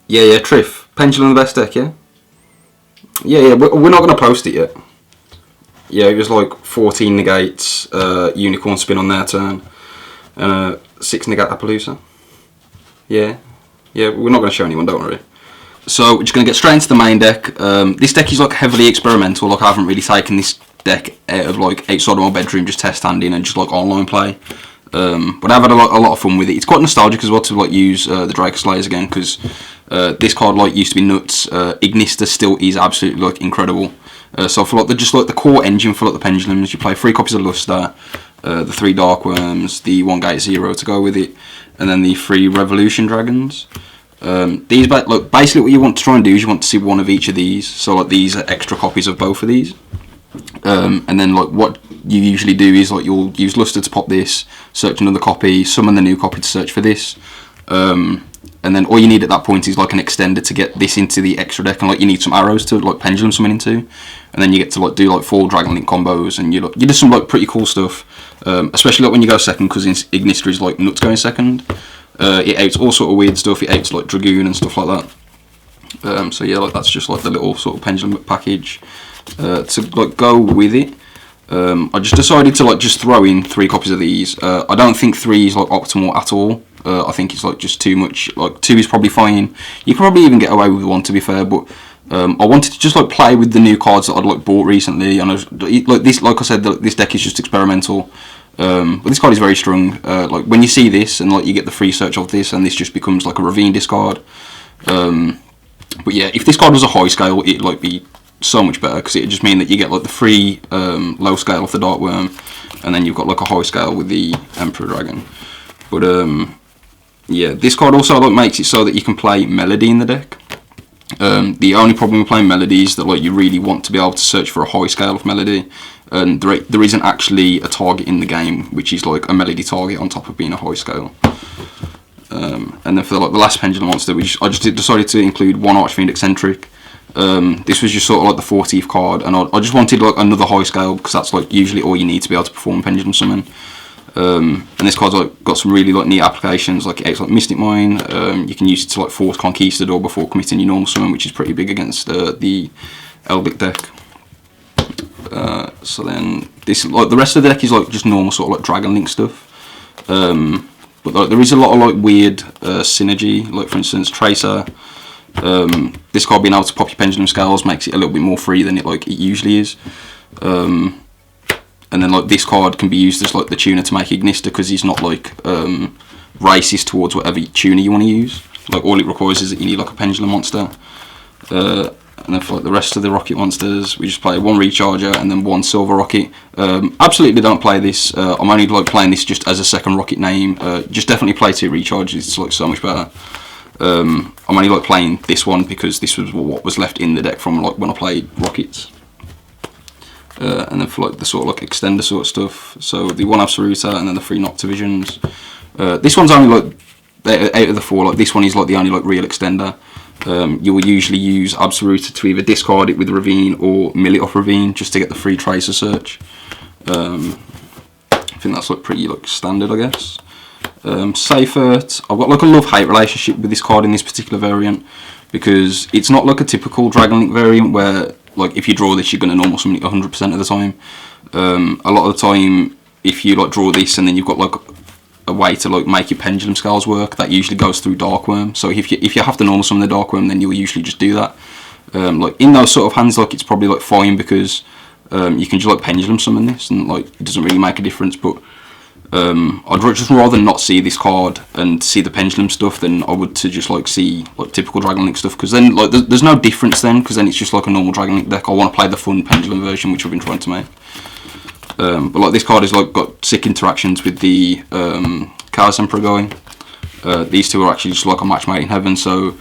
Yeah, Triff. Pendulum the best deck, yeah? Yeah, we're not going to post it yet. Yeah, it was like 14 negates, Unicorn Spin on their turn, and 6 negate Appaloosa. Yeah, we're not going to show anyone, don't worry. So we're just going to get straight into the main deck. This deck is like heavily experimental. Like I haven't really taken this deck out of like outside of my bedroom, just test handing and just like online play. But I've had a lot of fun with it. It's quite nostalgic as well to like use the Draco Slayers again, because this card like used to be nuts. Ignista still is absolutely like incredible. So for like the core engine for like the pendulums, you play 3 copies of Luster, the 3 Dark Worms, the 1 Gate 0 to go with it, and then the 3 Revolution Dragons. These look, basically what you want to try and do is you want to see one of each of these. So like these are extra copies of both of these. And then like what you usually do is like you'll use Luster to pop this, search another copy, summon the new copy to search for this, and then all you need at that point is like an extender to get this into the extra deck, and like you need some arrows to like pendulum summon into, and then you get to like do like 4 Dragon Link combos, and you do some like pretty cool stuff, especially like when you go second, because Ignista is like nuts going second. It outs all sort of weird stuff. It outs like Dragoon and stuff like that. So yeah, like that's just like the little sort of pendulum package. To like go with it, I just decided to like just throw in 3 copies of these. I don't think 3 is like optimal at all. I think it's like just too much. Like 2 is probably fine. You can probably even get away with 1 to be fair, but I wanted to just like play with the new cards that I'd like bought recently. And like this, like I said, this deck is just experimental. But this card is very strong. Like when you see this and like you get the free search of this, and this just becomes like a Ravine discard. But yeah, if this card was a high scale, it'd like be so much better, because it just mean that you get like the free low scale off the Dark Worm, and then you've got like a high scale with the Emperor Dragon. But yeah, this card also like makes it so that you can play Melody in the deck. The only problem with playing Melody is that like you really want to be able to search for a high scale of Melody, and there isn't actually a target in the game which is like a Melody target on top of being a high scale. And then for like the last Pendulum monster, I just decided to include 1 Archfiend Eccentric. This was just sort of like the 40th card, and I just wanted like another high scale, because that's like usually all you need to be able to perform Pendulum Summon. And this card's like got some really like neat applications, like it's like Mystic Mine. You can use it to like force Conquistador before committing your normal summon, which is pretty big against the Elbic deck. So then this, like the rest of the deck is like just normal sort of like Dragon Link stuff. But like there is a lot of like weird synergy, like for instance Tracer. This card being able to pop your Pendulum Scales makes it a little bit more free than it usually is. And then like this card can be used as like the tuner to make Ignista, because he's not like racist towards whatever tuner you want to use. Like all it requires is that you need like a Pendulum monster. And then for like the rest of the Rocket monsters, we just play 1 Recharger and then 1 Silver Rocket. Absolutely don't play this. I'm only like playing this just as a second Rocket name. Just definitely play 2 Recharges. It's like so much better. I'm only like playing this one because this was what was left in the deck from like when I played Rockets. And then for like the sort of like extender sort of stuff, so the 1 Absoluta and then the 3 Noctivisions. This one's only like out of the 4, like this one is like the only like real extender. You will usually use Absoluta to either discard it with Ravine or mill it off Ravine just to get the free Tracer search. I think that's like pretty like standard, I guess. Seifert, I've got like a love-hate relationship with this card in this particular variant, because it's not like a typical Dragon Link variant where like if you draw this you're going to normal summon it 100% of the time. A lot of the time if you like draw this and then you've got like a way to like make your Pendulum Scales work, that usually goes through Dark Worm. So if you have to normal summon the Dark Worm, then you'll usually just do that. Like in those sort of hands, like it's probably like fine, because you can just like Pendulum summon this and like it doesn't really make a difference. But I'd just rather not see this card and see the Pendulum stuff than I would to just like see like typical Dragon Link stuff, because then like there's no difference then, because then it's just like a normal Dragon Link deck. I want to play the fun Pendulum version, which I've been trying to make. But like this card has like got sick interactions with the Chaos Emperor going. These two are actually just like a match made in heaven. So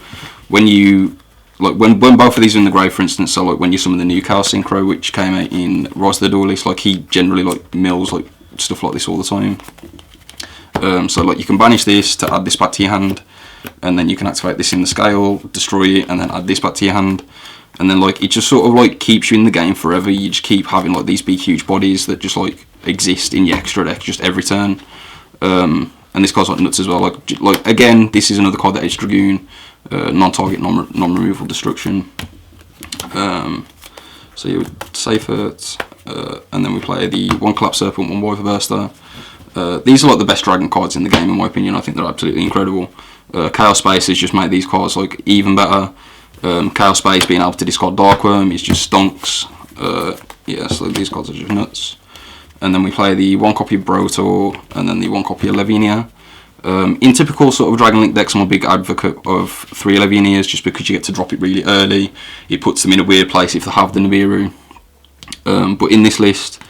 when you like when both of these are in the grave, for instance, so like when you summon the new Chaos Synchro, which came out in Rise of the Duelist, like he generally like mills like stuff like this all the time. So like you can banish this to add this back to your hand, and then you can activate this in the scale, destroy it, and then add this back to your hand. And then like it just sort of like keeps you in the game forever. You just keep having like these big huge bodies that just like exist in your extra deck just every turn. And and this card's like nuts as well. Like again, this is another card that Edge Dragoon, non-target, non-removal destruction. So you would safe hurt, and then we play the 1 Collapse Serpent, 1 Wyver Burster. These are like the best dragon cards in the game in my opinion. I think they're absolutely incredible. Chaos Space has just made these cards like even better. Chaos Space being able to discard Darkworm is just stonks. Yeah, so these cards are just nuts. And then we play the 1 copy of Brotor, and then the 1 copy of Lavinia. In typical sort of Dragon Link decks, I'm a big advocate of 3 Lavinias just because you get to drop it really early. It puts them in a weird place if they have the Nibiru. But in this list,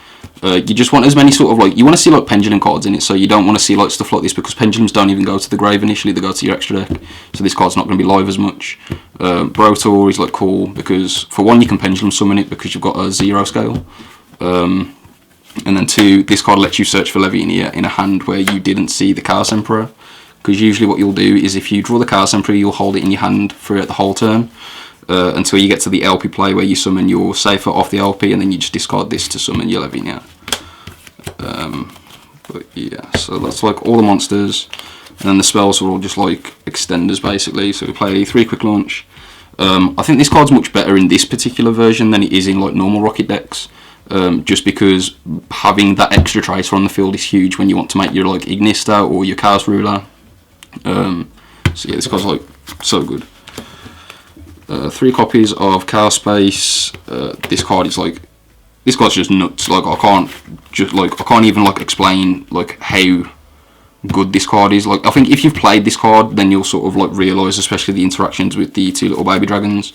you just want as many sort of like, you want to see like pendulum cards in it, so you don't want to see like stuff like this because pendulums don't even go to the grave initially, they go to your extra deck, so this card's not going to be live as much. Brotor is like cool because for 1 you can pendulum summon it because you've got a 0 scale, and then 2, this card lets you search for Lavinia in a hand where you didn't see the Chaos Emperor, because usually what you'll do is if you draw the Chaos Emperor you'll hold it in your hand throughout the whole turn, until you get to the LP play where you summon your Safer off the LP and then you just discard this to summon your Lavinia. But yeah, so that's like all the monsters, and then the spells are all just like extenders basically. So we play 3 Quick Launch. I think this card's much better in this particular version than it is in like normal Rocket decks, just because having that extra tracer on the field is huge when you want to make your like Ignista or your Chaos Ruler. So yeah, this card's like so good. 3 copies of Chaos Space. This card is like, this card's just nuts. Like I can't even like explain like how good this card is. Like I think if you've played this card, then you'll sort of like realise, especially the interactions with the 2 little baby dragons.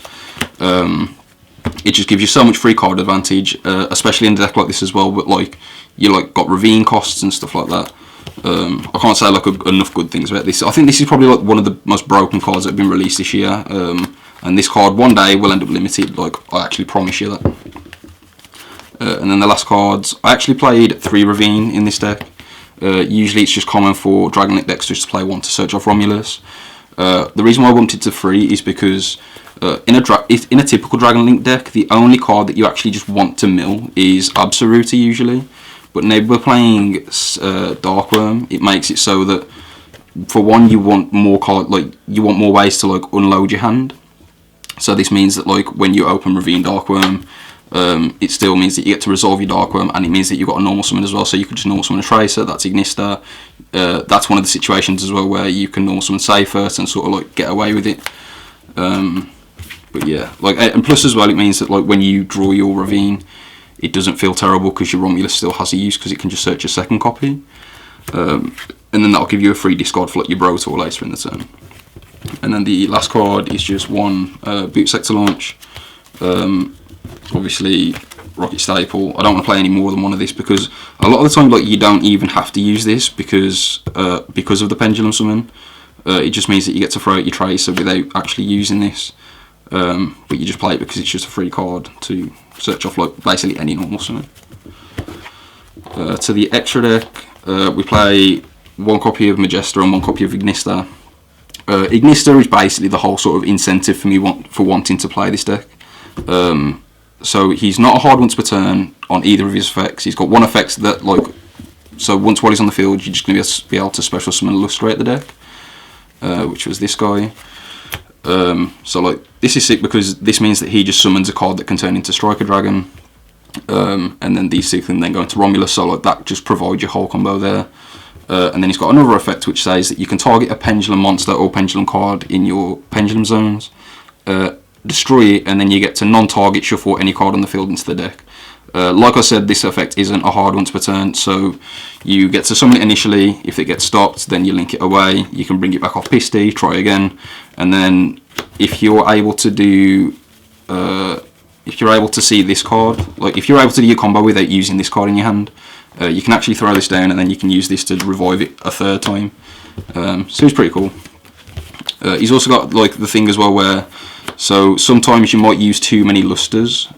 It just gives you so much free card advantage, especially in a deck like this as well. But like you like got ravine costs and stuff like that. I can't say like enough good things about this. I think this is probably like one of the most broken cards that have been released this year. And this card one day will end up limited. Like I actually promise you that. And then the last cards, I actually played 3 Ravine in this deck. Usually it's just common for Dragon Link decks just to play 1 to search off Romulus. The reason why I bumped it to 3 is because in a typical Dragon Link deck, the only card that you actually just want to mill is Absoluta usually. But now we're playing Darkworm, it makes it so that for 1 you want more you want more ways to like unload your hand. So this means that like when you open Ravine Darkworm, it still means that you get to resolve your Darkworm, and it means that you've got a normal summon as well, so you can just normal summon a Tracer, that's Ignista. That's one of the situations as well where you can normal summon Seifert and sort of like get away with it. But yeah, like, and plus as well it means that like when you draw your Ravine, it doesn't feel terrible because your Romulus still has a use because it can just search a second copy. And then that'll give you a free discard for like your Brotor later in the turn. And then the last card is just 1 Boot Sector Launch. Obviously Rocket staple. I don't want to play any more than 1 of this because a lot of the time like you don't even have to use this because of the pendulum summon. It just means that you get to throw out your Tracer without actually using this. But you just play it because it's just a free card to search off like basically any normal summon. To the extra deck, we play 1 copy of Majesta and 1 copy of Ignista. Ignista is basically the whole sort of incentive for me for wanting to play this deck. So he's not a hard once per turn on either of his effects. He's got 1 effect that like, so once while he's on the field you're just going to be able to special summon Lustrate the deck, which was this guy. So like this is sick because this means that he just summons a card that can turn into Striker Dragon, and then these 2 can then go into Romulus, so like that just provides your whole combo there. And then he's got another effect which says that you can target a pendulum monster or pendulum card in your pendulum zones, destroy it, and then you get to non-target shuffle any card on the field into the deck. Like I said, this effect isn't a hard once per turn, so you get to summon it initially. If it gets stopped, then you link it away. You can bring it back off Pisty, try again, and then if you're able to do, if you're able to see this card, like if you're able to do your combo without using this card in your hand, you can actually throw this down, and then you can use this to revive it a 3rd time. So it's pretty cool. He's also got like the thing as well where, so sometimes you might use too many lusters,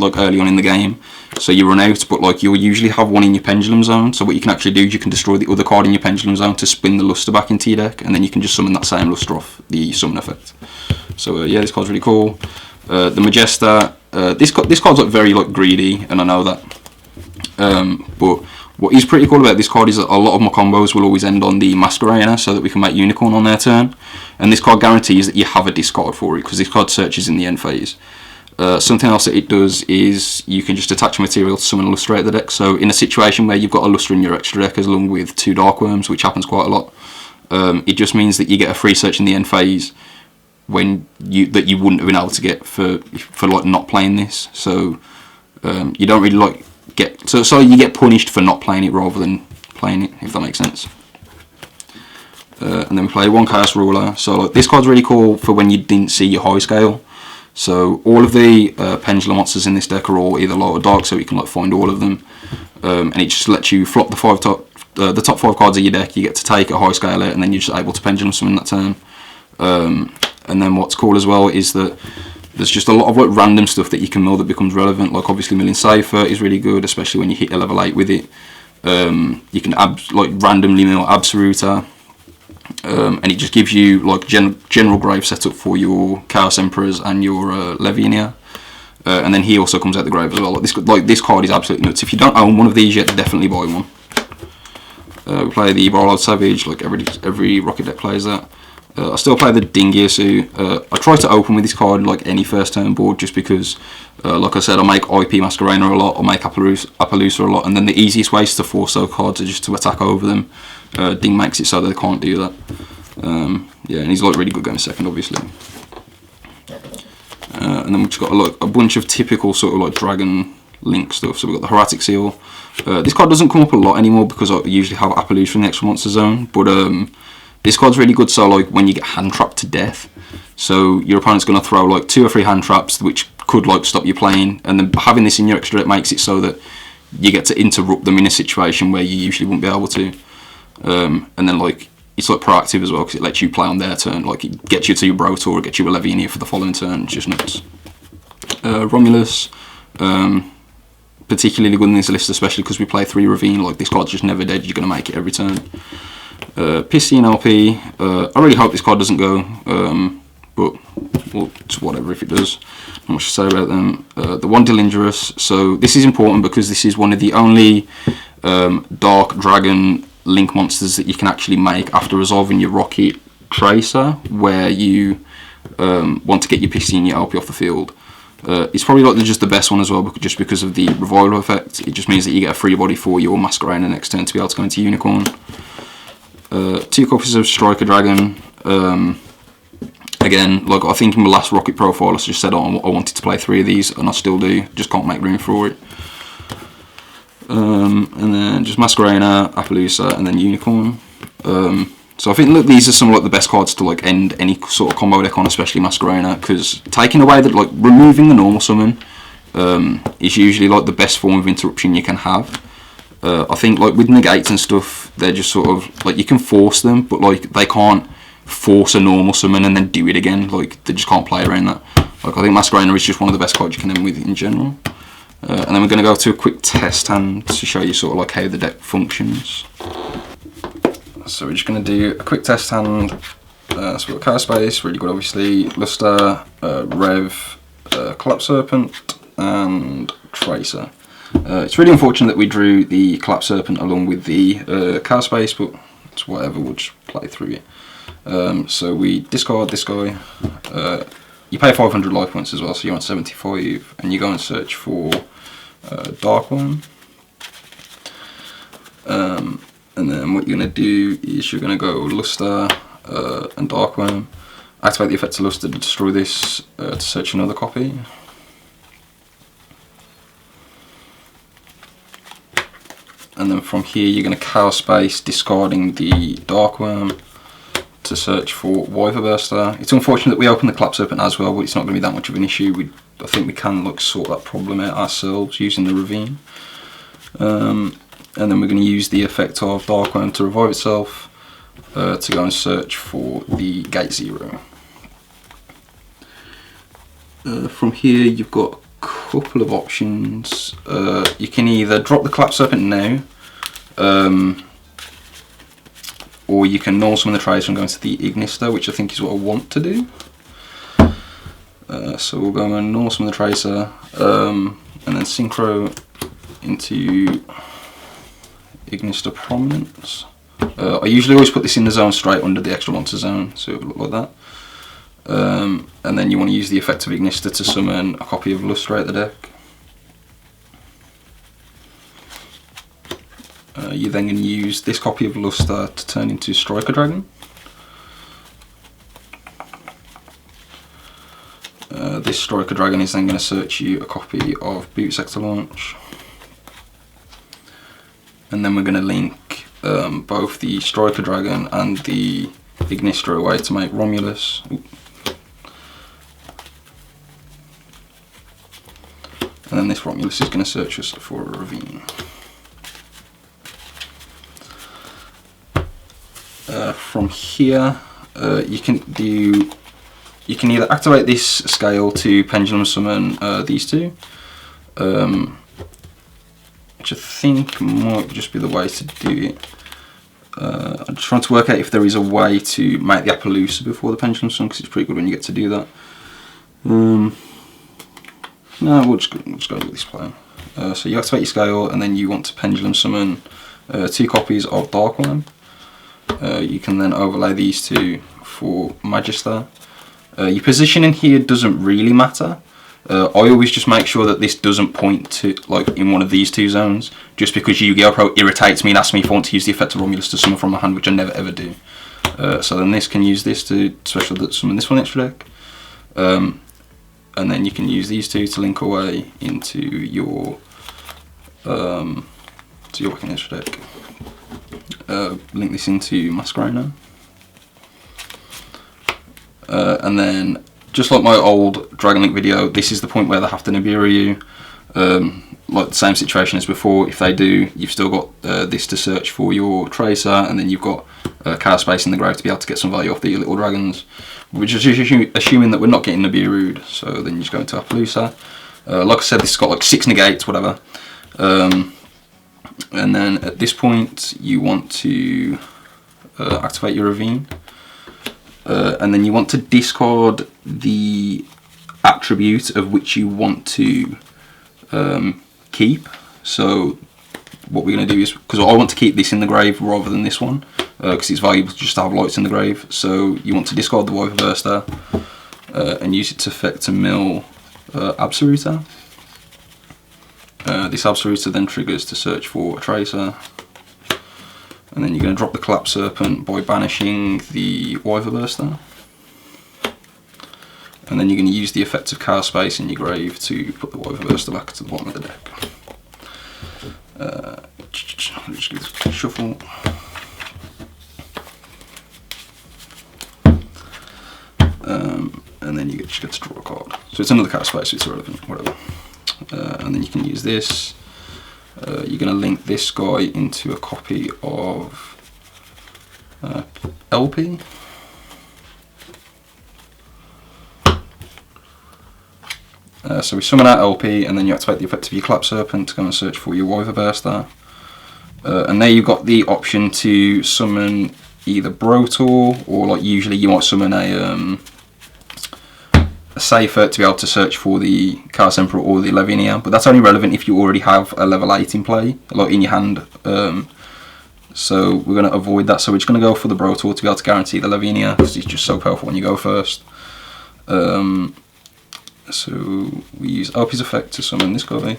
like early on in the game, so you run out, but like you'll usually have 1 in your pendulum zone, so what you can actually do is you can destroy the other card in your pendulum zone to spin the luster back into your deck, and then you can just summon that same luster off the summon effect. So yeah, this card's really cool. The Majesta, this card's like very like greedy, and I know that, but What is pretty cool about this card is that a lot of my combos will always end on the Masquerader so that we can make Unicorn on their turn. And this card guarantees that you have a discard for it because this card searches in the end phase. Something else that it does is you can just attach a material to summon a Lustre at the deck. So in a situation where you've got a Lustre in your extra deck along with 2 Dark Worms, which happens quite a lot, it just means that you get a free search in the end phase when that you wouldn't have been able to get for like not playing this. So you don't really like get so you get punished for not playing it rather than playing it, if that makes sense. And then we play 1 Chaos Ruler. So like, this card's really cool for when you didn't see your high scale. So all of the pendulum monsters in this deck are all either light or dark, so you can like find all of them. And it just lets you flop the top 5 cards of your deck. You get to take a high scale out, and then you're just able to pendulum summon that turn. And then what's cool as well is that there's just a lot of like random stuff that you can mill that becomes relevant. Like obviously milling Cypher is really good, especially when you hit a level 8 with it. You can randomly mill Absoluta. And it just gives you like general grave setup for your Chaos Emperors and your Levinia. And then he also comes out the grave as well. Like this card is absolutely nuts. If you don't own one of these yet, definitely buy one. We play the Barlord Savage, like every Rocket deck plays that. I still play the Dingirsu. I try to open with this card like any first turn board just because, like I said, I make IP Masquerader a lot, I make Appaloosa a lot, and then the easiest ways to force those cards are just to attack over them. Ding makes it so that they can't do that. Yeah, and he's like really good going second, obviously. And then we've just got a bunch of typical sort of like Dragon Link stuff. So we've got the Hieratic Seal. This card doesn't come up a lot anymore because I usually have Appaloosa in the extra monster zone, but this card's really good, so like when you get hand trapped to death, so your opponent's going to throw like 2 or 3 hand traps which could like stop you playing, and then having this in your extra deck makes it so that you get to interrupt them in a situation where you usually wouldn't be able to. And then like it's like proactive as well because it lets you play on their turn, like it gets you to your Brotor or gets you a Levinia for the following turn. It's just nuts. Romulus, particularly good in this list, especially because we play 3 Ravine. Like this card's just never dead, you're going to make it every turn. Pissy and LP, I really hope this card doesn't go, but well, it's whatever if it does. Not much to say about them. The one Delindrous, so this is important because this is one of the only Dark Dragon Link monsters that you can actually make after resolving your Rocket Tracer, where you want to get your Pissy and your LP off the field. It's probably like just the best one as well, just because of the revival effect. It just means that you get a free body for your Masquerader next turn to be able to go into Unicorn. 2 copies of Striker Dragon. Again, like I think in my last Rocket profile I just said I wanted to play 3 of these, and I still do, just can't make room for it. And then just Masquerader, Appaloosa, and then Unicorn. So I think look, these are some of like the best cards to like end any sort of combo deck on, especially Masquerader, because taking away that, like removing the normal summon is usually like the best form of interruption you can have. I think like with negates and stuff, they're just sort of like you can force them, but like they can't force a normal summon and then do it again. Like they just can't play around that. Like I think Masquerader is just one of the best cards you can end with in general. And then we're going to go to a quick test hand to show you sort of like how the deck functions. So we're just going to do a quick test hand. So we've got Chaos Space, really good obviously, Lustre, Rev, Collapse Serpent, and Tracer. It's really unfortunate that we drew the Collapse Serpent along with the Chaos Space, but it's whatever, we'll just play through it. So we discard this guy. You pay 500 life points as well, so you're on 75, and you go and search for Dark One. And then what you're going to do is you're going to go Lustre and Dark Worm. Activate the effect of Lustre to destroy this to search another copy. And then from here you're going to Chaos Space, discarding the Dark Worm to search for Wyver Burster. It's unfortunate that we open the Collapse Serpent as well, but it's not going to be that much of an issue. I think we can like sort that problem out ourselves using the Ravine. And then we're going to use the effect of Dark Worm to revive itself to go and search for the Gate 0. From here you've got a couple of options. You can either drop the Collapse Serpent now, or you can null summon the Tracer and go into the Ignister, which I think is what I want to do. So we'll go and null summon the Tracer, and then synchro into Ignister Prominence. I usually always put this in the zone straight under the extra monster zone, so it would look like that. And then you want to use the effect of Ignister to summon a copy of Lustrate the deck. You're then going to use this copy of Luster to turn into Striker Dragon. This Striker Dragon is then going to search you a copy of Boot Sector Launch. And then we're going to link both the Striker Dragon and the Ignister away to make Romulus. And then this Romulus is going to search us for a Ravine. From here, you can either activate this scale to pendulum summon these two, which I think might just be the way to do it. I'm just trying to work out if there is a way to make the Appaloosa before the pendulum summon, because it's pretty good when you get to do that. No, we'll just go with this plan. So you activate your scale, and then you want to pendulum summon 2 copies of Dark Worm. You can then overlay these two for Magister. Your positioning here doesn't really matter. I always just make sure that this doesn't point to like in one of these two zones, just because Yu-Gi-Oh! Pro irritates me and asks me if I want to use the effect of Romulus to summon from my hand, which I never ever do. So then this can use this to special summon this one extra deck. And then you can use these two to link away into your working extra deck. Link this into Masquerade. And then, just like my old Dragon Link video, this is the point where they have to Nibiru you. Like the same situation as before, if they do, you've still got this to search for your Tracer, and then you've got Chaos Space in the grave to be able to get some value off the little dragons, which is assuming that we're not getting Nibiru'd, so then you just go into Appaloosa. Like I said, this has got like 6 negates, whatever. And then at this point, you want to activate your Ravine. And then you want to discard the attribute of which you want to keep. So what we're going to do is, because I want to keep this in the grave rather than this one, because it's valuable just to have lights in the grave. So you want to discard the Wyver Burster and use it to effect to mill Absoluta. This Absoluta then triggers to search for a Tracer. And then you're going to drop the Collapse Serpent by banishing the Wyver Burster. And then you're going to use the effect of Chaos Space in your grave to put the Wyver Burster back to the bottom of the deck. Just give this a shuffle. And then you just get to draw a card. So it's another Chaos Space, so it's irrelevant, whatever. And then you can use this. You're going to link this guy into a copy of LP. So we summon out LP, and then you activate the effect of your Collapse Serpent to go and search for your Wyver Burster. And there you've got the option to summon either Brotor, or like usually you might summon a Safer to be able to search for the Chaos Emperor or the Lavinia, but that's only relevant if you already have a level 8 in play, like in your hand. So we're going to avoid that, so we're just going to go for the Brotor to be able to guarantee the Lavinia, because it's just so powerful when you go first. So we use LP's effect to summon this guy,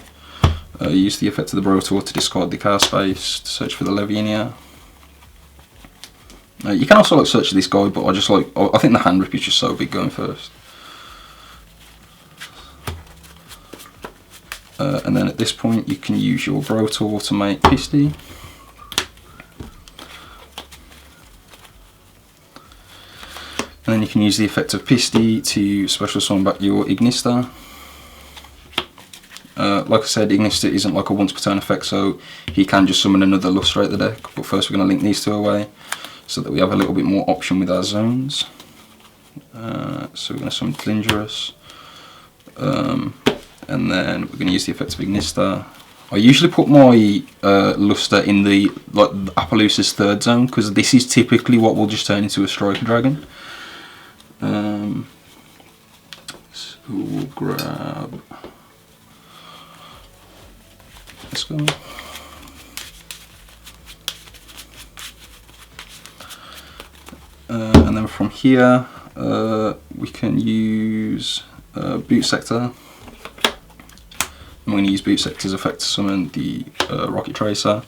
use the effect of the Brotor to discard the Chaos Space to search for the Lavinia. You can also like search this guy, but I think the hand rip is just so big going first. And then at this point you can use your Brotor to make Pisty. And then you can use the effect of Pisty to special summon back your Ignister. Like I said, Ignister isn't like a once per turn effect, so he can just summon another Lustrate the deck. But first we're going to link these two away, so that we have a little bit more option with our zones. So we're going to summon Dangerous. And then we're going to use the effect of Ignister. I usually put my Luster in the Appaloosa's 3rd zone, because this is typically what will just turn into a Striker Dragon. So we'll grab this guy. here we can use boot sector. I'm going to use boot sector's effect to summon the rocket tracer.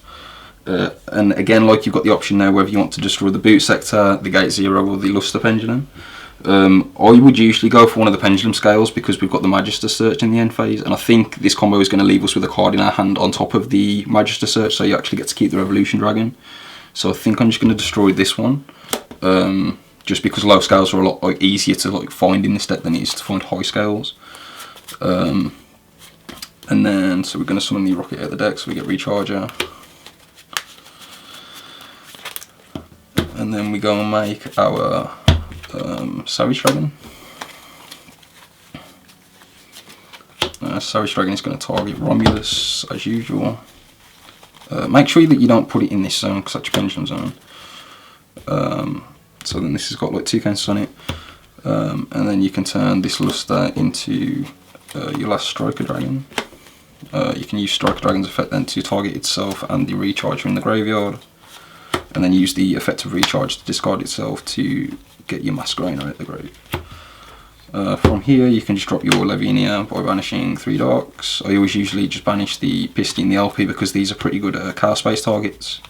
And again, like, you've got the option now whether you want to destroy the boot sector, the gate 0, or the luster pendulum. I would usually go for one of the pendulum scales because we've got the Magister Search in the end phase, and I think this combo is going to leave us with a card in our hand on top of the Magister Search, so you actually get to keep the Revolution Dragon. So I think I'm just going to destroy this one, just because low scales are a lot like easier to like find in this deck than it is to find high scales. And then so we're going to summon the rocket out of the deck, so we get Recharger. And then we go and make our Savage Dragon. Savage Dragon is going to target Romulus as usual. Make sure that you don't put it in this zone because that's your pendulum zone. So then this has got like 2 counters on it, and then you can turn this luster into your last Striker Dragon. You can use Striker Dragon's effect then to target itself and the Recharger in the graveyard, and then use the effect of Recharge to discard itself to get your Masquerainer out the grave. From here you can just drop your Lavinia by banishing 3 darks. I always usually just banish the Pisty and the LP because these are pretty good Chaos Space targets.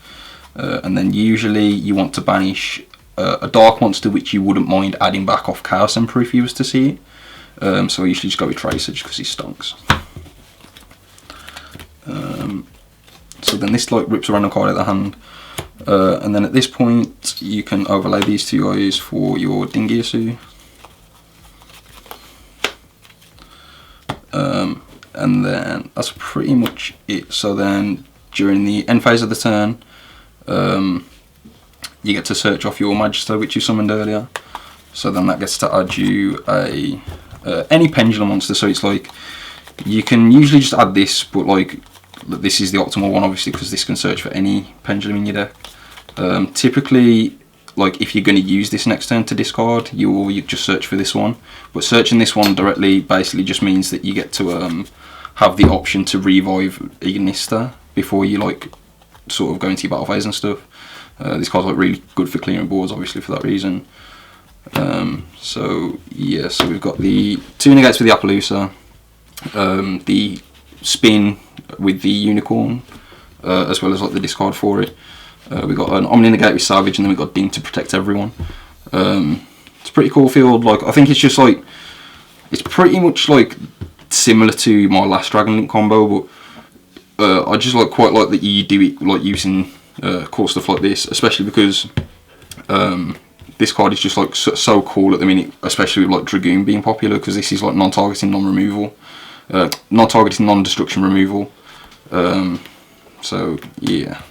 And then usually you want to banish a dark monster which you wouldn't mind adding back off Chaos Emperor if you was to see it. So I usually just go with Tracer just because he stonks. So then this like rips a random card out of the hand. And then at this point you can overlay these 2 guys for your Dingirsu. And then that's pretty much it. So then during the end phase of the turn, you get to search off your Magister which you summoned earlier. So then that gets to add you a any pendulum monster. So it's like you can usually just add this, but like this is the optimal one obviously because this can search for any pendulum in your deck. Typically, like if you're going to use this next turn to discard, you just search for this one. But searching this one directly basically just means that you get to have the option to revive Ignista before you like sort of go into your battle phase and stuff. This card's like really good for clearing boards obviously for that reason. So yeah, so we've got the 2 negates for the Appaloosa, the spin with the Unicorn, as well as like the discard for it. We got an Omni negate with Savage, and then we got Ding to protect everyone. It's a pretty cool field. Like I think it's just like it's pretty much like similar to my last Dragon Link combo, but I just like quite like that you do it like using cool stuff like this, especially because this card is just like so cool at the minute, especially with like Dragoon being popular because this is like non-targeting, non-removal, non-targeting, non-destruction removal. So yeah.